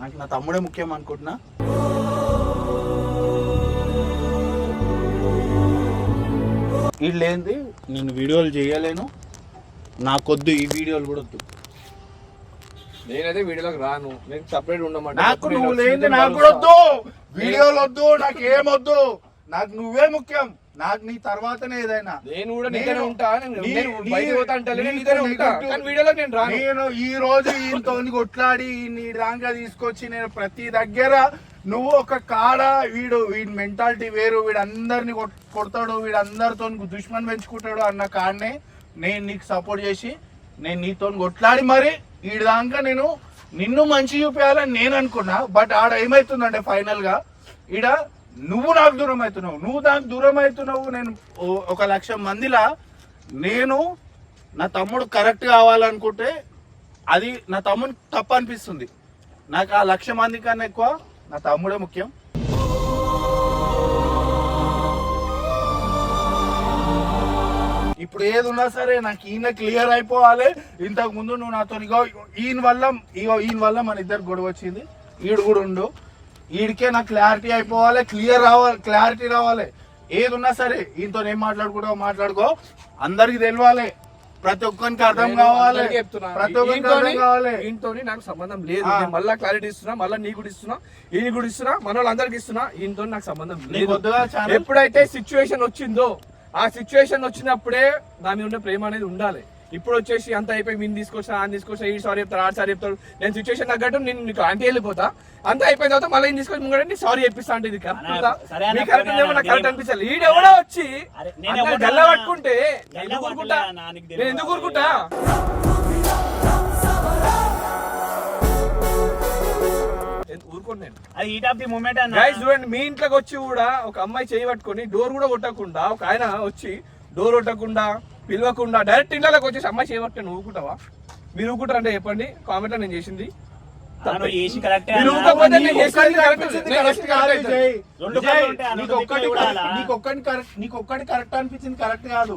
నాకు నా తమ్ముడే ముఖ్యం అనుకుంటున్నా. ఇది లేనిది నేను వీడియోలు చేయలేను, నాకొద్దు, ఈ వీడియోలు కూడా వద్దు. నేనైతే వీడియోలోకి రాను, నేను సపరేట్ ఉండమంటే. నాకు నువ్వు లేని నాకు కూడా వద్దు, వీడియోలు వద్దు, నాకు ఏమొద్దు, నాకు నువ్వే ముఖ్యం. నాకు నీ తర్వాతనే ఏదైనా. నేను కూడా నీతోనే ఉంటా, నేను ఈ రోజు ఈయనతో కొట్లాడి నీ దాకా తీసుకొచ్చి నేను ప్రతి దగ్గర నువ్వు ఒక కాడ వీడి మెంటాలిటీ వేరు, వీడందరిని కొడతాడు, వీడందరితో దుష్మన్ పెంచుకుంటాడు అన్న కాడనే నేను నీకు సపోర్ట్ చేసి నేను నీతో కొట్లాడి మరి వీడి దాకా నేను నిన్ను మంచి చూపించాలని నేను అనుకున్నా. బట్ ఆడ ఏమైతుందంటే ఫైనల్ గా ఈడ నువ్వు నాకు దూరం అవుతున్నావు, నువ్వు నాకు దూరం అవుతున్నావు. నేను 1,00,000 మందిలా నేను నా తమ్ముడు కరెక్ట్ కావాలనుకుంటే అది నా తమ్ముడు తప్పు అనిపిస్తుంది. నాకు ఆ 1,00,000 మంది కన్నా ఎక్కువ నా తమ్ముడే ముఖ్యం. ఇప్పుడు ఏది ఉన్నా సరే నాకు ఈయన క్లియర్ అయిపోవాలి. ఇంతకు ముందు నువ్వు నాతో ఈయన వల్ల మన ఇద్దరు గొడవ వచ్చింది, ఈడు కూడా ఉండు, ఈడికే నాకు క్లారిటీ అయిపోవాలి, క్లారిటీ రావాలి. ఏది ఉన్నా సరే ఈయనతో ఏం మాట్లాడుకో, అందరికి తెలియాలి, ప్రతి ఒక్కరికి అర్థం కావాలి, ప్రతి ఒక్కరికి అర్థం కావాలి. ఈయనతో నాకు సంబంధం లేదు, మళ్ళీ క్లారిటీ ఇస్తున్నా, మళ్ళీ నీ కూడా ఇస్తున్నా, ఈయన కూడా ఇస్తున్నా, మన వాళ్ళందరికి ఇస్తున్నా. ఈయనతో నాకు సంబంధం లేదు. ఎప్పుడైతే సిచ్యువేషన్ వచ్చిందో ఆ సిచ్యువేషన్ వచ్చినప్పుడే దాని ఉండే ప్రేమ అనేది ఉండాలి. ఇప్పుడు వచ్చేసి అంత అయిపోయి వీని తీసుకొచ్చా, ఆయన తీసుకొచ్చా, ఈ సారీ చెప్తాడు, ఆడు సారీ చెప్తాడు, నేను సిచ్యువేషన్ తగ్గట్టు నేను నీకు ఆంటీ వెళ్ళిపోతా, అంత అయిపోయిన తర్వాత మళ్ళీ ఈయన తీసుకొచ్చి ముంగండి సారీ చెప్పిస్తా అంటే ఇది కరెక్ట్ అనిపించాలి. ఈడెవడో వచ్చి గల్ల పట్టుకుంటే నేను ఎందుకు ఊరుకుంటా? చూడండి, మీ ఇంట్లోకి వచ్చి కూడా ఒక అమ్మాయి చేయి పట్టుకొని డోర్ కూడా కొట్టకుండా, ఒక ఆయన వచ్చి డోర్ కొట్టకుండా పిలవకుండా డైరెక్ట్ ఇంట్లోకి వచ్చేసి అమ్మాయి చేయి పట్టుకొని ఊరుకుంటావా? మీరు ఊరుకుంటారంటే చెప్పండి కామెంట్లో. నేను చేసింది చెప్తా నువ్వు చేసి కరెక్టే మీరు అన్నా. ఊరుకోకపోతే నేను నీకు చేసేది ఒక్కడికి correct. అనిపించింది నేను correct చేసేది కాదు, correct విజయ్. రెండు విజయ్, కళ్ళు ఉంటాయి, నీకు ఒక్కటి చూడాలా? నీకు ఒక్కటి కరెక్ట్ అనిపించింది కరెక్ట్ కాదు.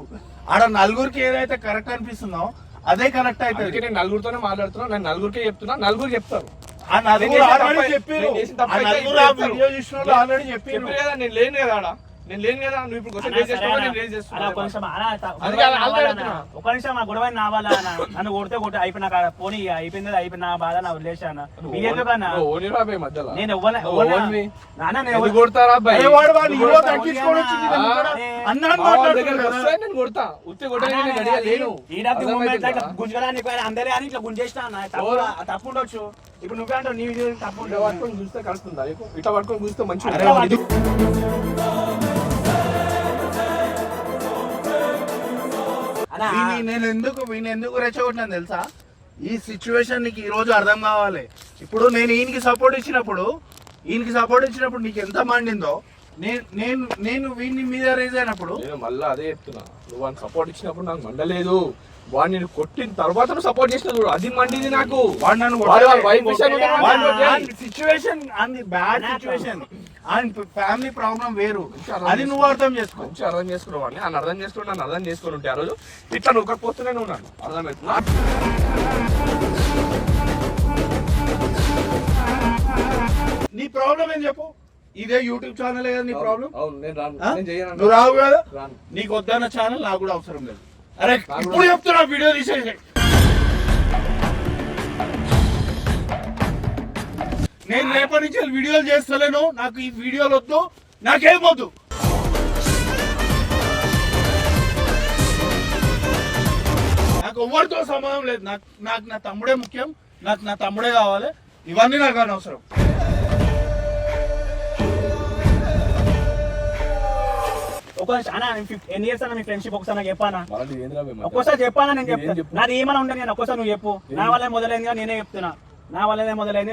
ఆడ నలుగురికి ఏదైతే కరెక్ట్ అనిపిస్తుందో అదే కరెక్ట్ అందుకే అవుతుంది. నేను నలుగురితోనే మాట్లాడుతున్నా, నేను నలుగురికే చెప్తున్నా, నలుగురు చెప్తారు. ఆ నలుగురు నేను చేసిన ఆల్రెడీ తప్పే- చెప్పారు. నేను చేసిన ఆ తప్పైతే నలుగురు ఆ చెప్తారు. వీడియో చూసిన వాళ్ళు ఆల్రెడీ చెప్పారు. చెప్పారు కదా, నేను లేను కదా ఆడ, నేను లేను కదా, నువ్వు ఇప్పుడు క్వశ్చన్ రేజ్ చేస్తావా, నేను రేజ్ అలా ఒక నిమిషం చేస్తున్నా. అలా అందుకే అలా గొడవ అలా అన్నా. ఒక నిమిషం ఆ గొడవ నావాలా అన్న నన్ను కొడితే కొట్టి అయిపోయినా కాడ పోనీ అయిపోయింది అయిపోయిన బాధ నా వదిలేసాను మీకెందుకన్నా ఓని రాబే మధ్యలో నేను ఓన్వి. నాన్న ఎందుకు కొడతారా అబ్బాయి? అరే వాడు వాడు ఎందుకు హీరో కొడతారు? తగ్గించుకొని వచ్చింది ఆ, కూడా ఏ, అన్నా అని మా వాళ్ళ మాట్లాడుతున్నాడు దగ్గరికి కదా. వస్తే నేను కొడతా, ఉత్తి కొట్టడానికి నేను రెడీగా లేను. గుంజడానికి అందరే అని ఇట్లా గుంజేసిన అన్న తప్పు ఉండొచ్చు ఇప్పుడు నువ్వే అంటావు నీ video తప్పు ఇట్లా ఉండవు పట్టుకొని చూస్తే కలుస్తుందా నీకు? ఇట్లా పట్టుకొని చూస్తే మంచిగా అరే ఉంటుందా? వాడు- అన్నా, వీని ఎందుకు రెచ్చగొట్టినా తెలుసా? ఈ సిచ్యువేషన్ నీకు ఈ రోజు అర్థం కావాలి. ఇప్పుడు నేను ఈయనకి సపోర్ట్ ఇచ్చినప్పుడు నీకు ఎంత మండిందో నేను వీని మీద రేజ్ అయినప్పుడు నేను మళ్ళీ అదే చెప్తున్నా, నువ్వు వాడిని సపోర్ట్ ఇచ్చినప్పుడు నాకు మండలేదు, వాడిని నేను కొట్టిన తర్వాత నువ్వు సపోర్ట్ చేసిన చూడు, అది మండింది నాకు. వాడు నన్ను వాడు వాళ్ళ wife విషయంలో కూడా వాడిని కొట్టాడు. సిచ్యువేషన్ అంది bad situation and family problem వేరు, అది నువ్వు అర్థం చేసుకో. మంచిగా అర్థం చేసుకున్న వాడిని, ఆయన అర్థం చేసుకుని నన్ను అర్థం చేసుకుని ఉంటే ఆ రోజు ఇట్లా నొక్కకపోతూనే ఉన్నాను. అర్థమవుతుందా? నీ ప్రాబ్లం ఏం చెప్పు? ఇదే యూట్యూబ్ ఛానల్ కదా నీ ప్రాబ్లం? అవును, నేను రాను, ఆ? నేను చేయను. నువ్వు రావు కదా? రాను. నీకు వద్దన్న ఛానల్ నాకు కూడా అవసరం లేదు. అరే ఇప్పుడు చెప్తున్నా వీడియో తీసేసి. నేను రేపటి నుంచి వీడియోలు చేస్తలేను, నాకు ఈ వీడియోలు వద్దు, నాకేం వద్దు. నాకు ఎవరితో సంబంధం లేదు. నాకు నా తమ్ముడే ముఖ్యం, నాకు నా తమ్ముడే కావాలి. ఇవన్నీ నాకు అనవసరం. ఒక అన్న ఎన్ని ఇయర్స్ అన్న మీ ఫ్రెండ్షిప్ ఒకసారి నాకు చెప్పానా అలాంటిది ఏందిరా బే మధ్య? ఒక్కోసారి చెప్పానా నేను ఏం చెప్తాను చెప్పు? నాది ఏమైనా ఉంటే నేను ఒక్కోసారి నువ్వు చెప్పు నా వల్లే మొదలైందిగా నేనే చెప్తున్నా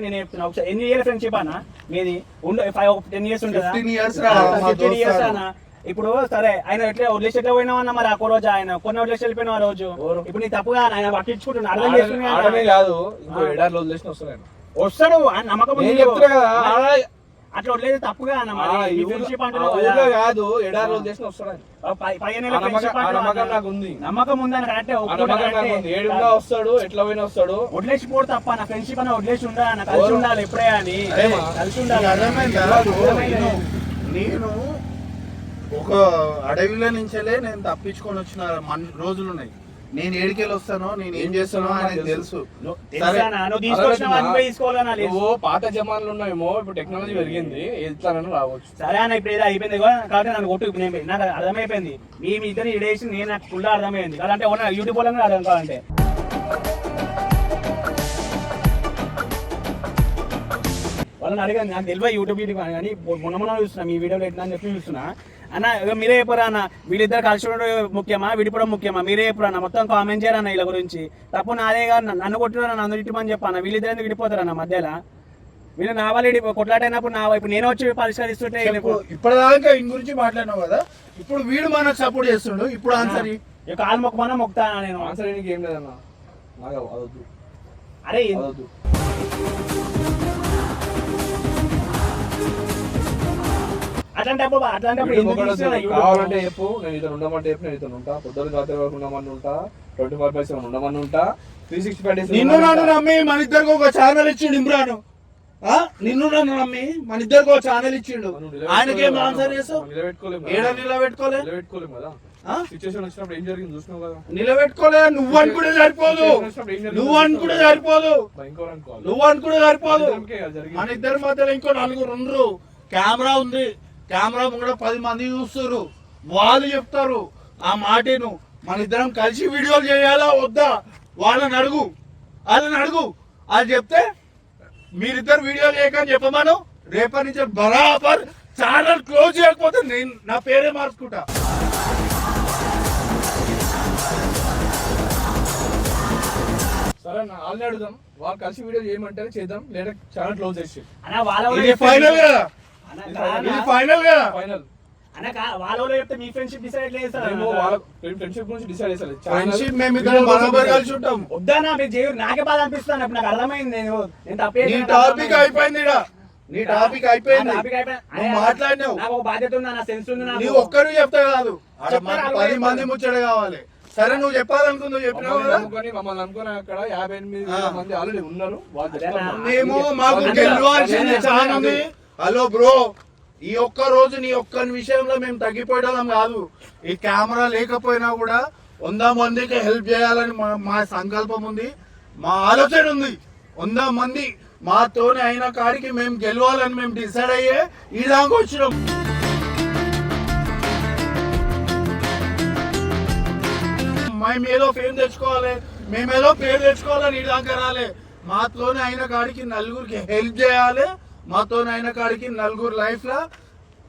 నేనే చెప్తున్నా ఒకసారి ఎన్ని ఇయర్ ఫ్రెండ్షిప్ అన్న మీది 10 ఇయర్స్ ఉంటుందా 15 years రా, మా 15 years దోస్తాడు. అన్న ఇప్పుడు సరే ఆయన ఎట్లా వదిలేసి ఎట్లా పోయినావన్న మరి ఆ రోజు ఆయన కొన్ని వదిలేసి వెళ్ళిపోయిన ఆ రోజు ఇప్పుడు నీ తప్పుగా ఆయన పట్టించుకుంటున్నా అర్థం ఆడనే చేసుకుని కాదు, ఇంకో ఎడార్లో వదిలేసిన వస్తున్నాను. వస్తాడు ఆయన నమ్మకం ఉంది నేను నీకు. చెప్తున్నా కదా, ఆడ- అట్లా వదిలేదు తప్పుగా అన్న ఆ, మరి ఈ ఈ ఊర్లో- ఫ్రెండ్షిప్ ఆ అంటున్నావు ఊర్లో కదా. కాదు, ఎడార్లో వదిలేసిన వస్తున్నాను. 15 ఆ నమ్మకం నాకు ఉంది. నమ్మకం ఉందని కరెక్టే ఆ నమ్మకం నాకు ఉంది. ఏడున్నా వస్తాడు, ఎట్లా పోయినా వస్తాడు. వదిలేసి పోడు తప్ప నా ఫ్రెండ్షిప్ అన్న వదిలేసి ఉండాలి కలిసి ఎవరు? ఉండాలి ఎప్పుడే అని అదేమా? కలిసి నీకు ఉండాలి అర్థమైందా? అర్థమైంది. నేను ఒక అడవిలో నుంచెలే నేను తప్పించుకొని వచ్చిన రోజులు ఉన్నాయి. నేను ఏడికెళ్ళి వస్తానో నేను ఏం చేస్తానో ఆయనకు తెలుసు. తెలుసా అన్న? నువ్వు తీసుకొచ్చిన వాడిని పోయి తీసుకోవాలన్నా లేదు. నువ్వు పాత జమాన్లు ఉన్నాయేమో, ఇప్పుడు టెక్నాలజీ పెరిగింది, ఎట్లా రావచ్చు. సరే అన్న ఇప్పుడు ఏదో అయిపోయింది కదా, కాబట్టి నన్ను కొట్టు ఇప్పుడు నాకు అర్థమైపోయింది మీ ఇద్దరు ఇడేసి నేను నాకు ఫుల్ అర్థమైంది కాదంటే యూట్యూబ్ వాళ్ళని అర్థం కావాలంటే వాళ్ళని అడిగాను నాకు తెలియదు యూట్యూబ్ కానీ మొన్న చూస్తున్నా మీ వీడియోలో ఎట్లా అని చెప్పి చూస్తున్నా అన్న ఇక మీరే చెప్పరా అన్న వీళ్ళిద్దరు కలిసి ఉండడం ముఖ్యమా విడిపోవడం ముఖ్యమా మీరే చెప్పరా అన్న మొత్తం కామెంట్ చేయరన్న వీళ్ళ గురించి తప్పు నాదే కాదు నన్ను కొట్టిన నన్ను ఇట్టమని చెప్పాను వీళ్ళిద్దరు ఎందుకు విడిపోతారన్న మధ్యలో వీళ్ళు నా వాళ్ళు కొట్లాటైనప్పుడు నా ఇప్పుడు నేను వచ్చి పరిష్కరిస్తుంటే ఇప్పటిదాకా ఈయన గురించి మాట్లాడినావు కదా, ఇప్పుడు వీడు మనకు సపోర్ట్ చేస్తుండు. ఇప్పుడు ఆన్సర్ ఇక కాలు మొక్కమన్నా మొక్కుతానా నేను ఆన్సర్ నీకు ఏం లేదన్నా, నాకు అదొద్దు, అరే అదొద్దు. అట్లాంటప్పుడు ఎందుకు తీస్తున్నా యూట్యూబ్? కావాలంటే చెప్పు, నేను ఇతను ఉండమంటే చెప్పు, నేను ఇతను ఉంటా, పొద్దున్న రాత్రి వరకు ఉండమని ఉంటా, 24/7 ఉండమని ఉంటా, 365 days నిన్ను నన్ను నమ్మి మన ఇద్దరికి ఒక ఛానల్ ఇచ్చిండు ఇమ్రాన్. నిన్ను నన్ను నమ్మి మన ఇద్దరికి ఒక ఛానల్ ఇచ్చిండు. ఆయనకేం ఆన్సర్ చేస్తావు? ఏడా నిలబెట్టుకోలేము కదా. ఆ? సిచ్యువేషన్ వచ్చినప్పుడు ఏం జరిగింది చూసినావు కదా. నిలబెట్టుకోలే. నువ్వు అనుకుంటే సరిపోదు, నువ్వు అనుకుంటే సరిపోదు, ఇంకోరు అనుకోవాలి. నువ్వు అనుకుంటే సరిపోదు. ఇద్దరికే కదా జరిగింది. మన ఇద్దరి మధ్యలో ఇంకో నలుగురు ఉండరు. కెమెరా ఉంది, కెమెరా ముందు 10 మంది చూస్తారు, వాళ్ళు చెప్తారు ఆ మాటను. మన ఇద్దరం కలిసి వీడియోలు చేయాలా వద్దా వాళ్ళని అడుగు, వాళ్ళు చెప్తే మీరిద్దరు వీడియోలు చేయకని చెప్పమను. రేపటి నుంచి బరాబర్ ఛానల్ క్లోజ్ చేయకపోతే నేను నా పేరే మార్చుకుంటా. సరే అన్న, వాళ్ళని అడుగుదాం, వాళ్ళు కలిసి వీడియో చేయమంటే చేద్దాం, లేదా ఛానల్ క్లోజ్ చేసి అన్న వాళ్ళ కూడా ఇది ఫైనల్ కదా, అన్న, ఇది ఫైనల్ కదా. ఫైనల్. అన్న వాళ్ళు చెప్తే మీ ఫ్రెండ్షిప్ డిసైడ్ లేదు సార్. మేము వాళ్ళ ఫ్రెండ్షిప్ గురించి డిసైడ్ చేస్తారు. ఫ్రెండ్షిప్ మేము ఇద్దరం బరాబర్ కలిసి ఉంటాం. వద్దన్నా మీరు చేయరు, నాకే బాధ అనిపిస్తాను. నాకు అర్థమైంది, నేను తప్పే. నీ టాపిక్ అయిపోయింది ఈడ. నీ టాపిక్ అయిపోయింది. నువ్వు మాట్లాడినావు. నాకు ఒక బాధ్యత ఉంది, నా సెన్స్ ఉంది. నీ ఒక్కరు చెప్తా కాదు, 10 మంది ముచ్చట కావాలి. సరే నువ్వు చెప్పాలనుకుందో చెప్పినావు కదా. మమ్మల్ని అనుకుని అక్కడ 58 మంది ఆల్రెడీ ఉన్నారు. మేము మాకు గెలవాల్సింది చాలా ఉంది. హలో బ్రో, ఈ ఒక్క రోజు నీ ఒక్క విషయంలో మేము తగ్గిపోయడం కాదు. ఈ కెమెరా లేకపోయినా కూడా 100 మందికి హెల్ప్ చేయాలని మా సంకల్పం ఉంది, మా ఆలోచన ఉంది. 100 మంది మాతోనే అయిన కాడికి మేము గెలవాలని మేము డిసైడ్ అయ్యే ఈ దాకా వచ్చినాం. మేమేదో ఫేమ్ తెచ్చుకోవాలి, మేమేదో పేరు తెచ్చుకోవాలని ఈ దాకా రాలే. మాతోనే అయిన కాడికి నలుగురికి హెల్ప్ చేయాలి, మాతోనే అయిన కాడికి నలుగురు లైఫ్ లో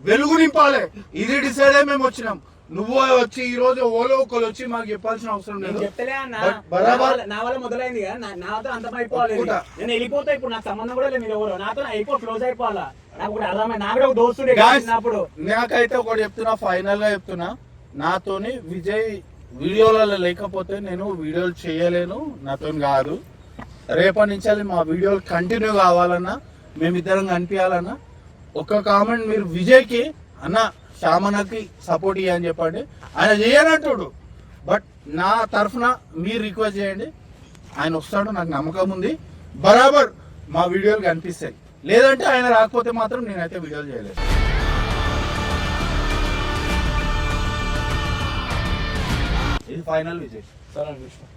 వెలుగు నింపాలి. ఇది డిసైడ్ అయ్యి మేము వచ్చినాం. నువ్వు వచ్చి ఈ రోజు ఓలో ఒకరు వచ్చి మాకు చెప్పాల్సిన అవసరం లేదు. చెప్తలే అన్న, బరాబర్ నా వల్ల మొదలైంది కదా, నాతో అంతం అయిపోవాలి. నేను వెళ్ళిపోతా, ఇప్పుడు నాకు సంబంధం కూడా లేదు. మీరు ఎవరు నాతో క్లోజ్ అయిపోవాలా. నాకు కూడా అర్థమైంది, నాకు కూడా ఒక దోస్తుడే అప్పుడు. నాకైతే ఒకటి చెప్తున్నా, ఫైనల్ గా చెప్తున్నా, నాతోని విజయ్ వీడియోలలో లేకపోతే నేను వీడియోలు చేయలేను, నాతో కాదు. రేపటి నుంచి మా వీడియోలు కంటిన్యూ కావాలన్నా, మేమిద్దరం కనిపించాలన్నా, ఒక కామెంట్ మీరు విజయ్కి అన్న శ్యామన్నకి సపోర్ట్ ఇయ్యని చెప్పండి. ఆయన చేయనంటాడు, బట్ నా తరఫున మీరు రిక్వెస్ట్ చేయండి. ఆయన వస్తాడు, నాకు నమ్మకం ఉంది. బరాబర్ మా వీడియోలు కనిపిస్తాయి. లేదంటే ఆయన రాకపోతే మాత్రం నేనైతే వీడియోలు చేయలేదు. ఇది ఫైనల్ విజయ్. సరే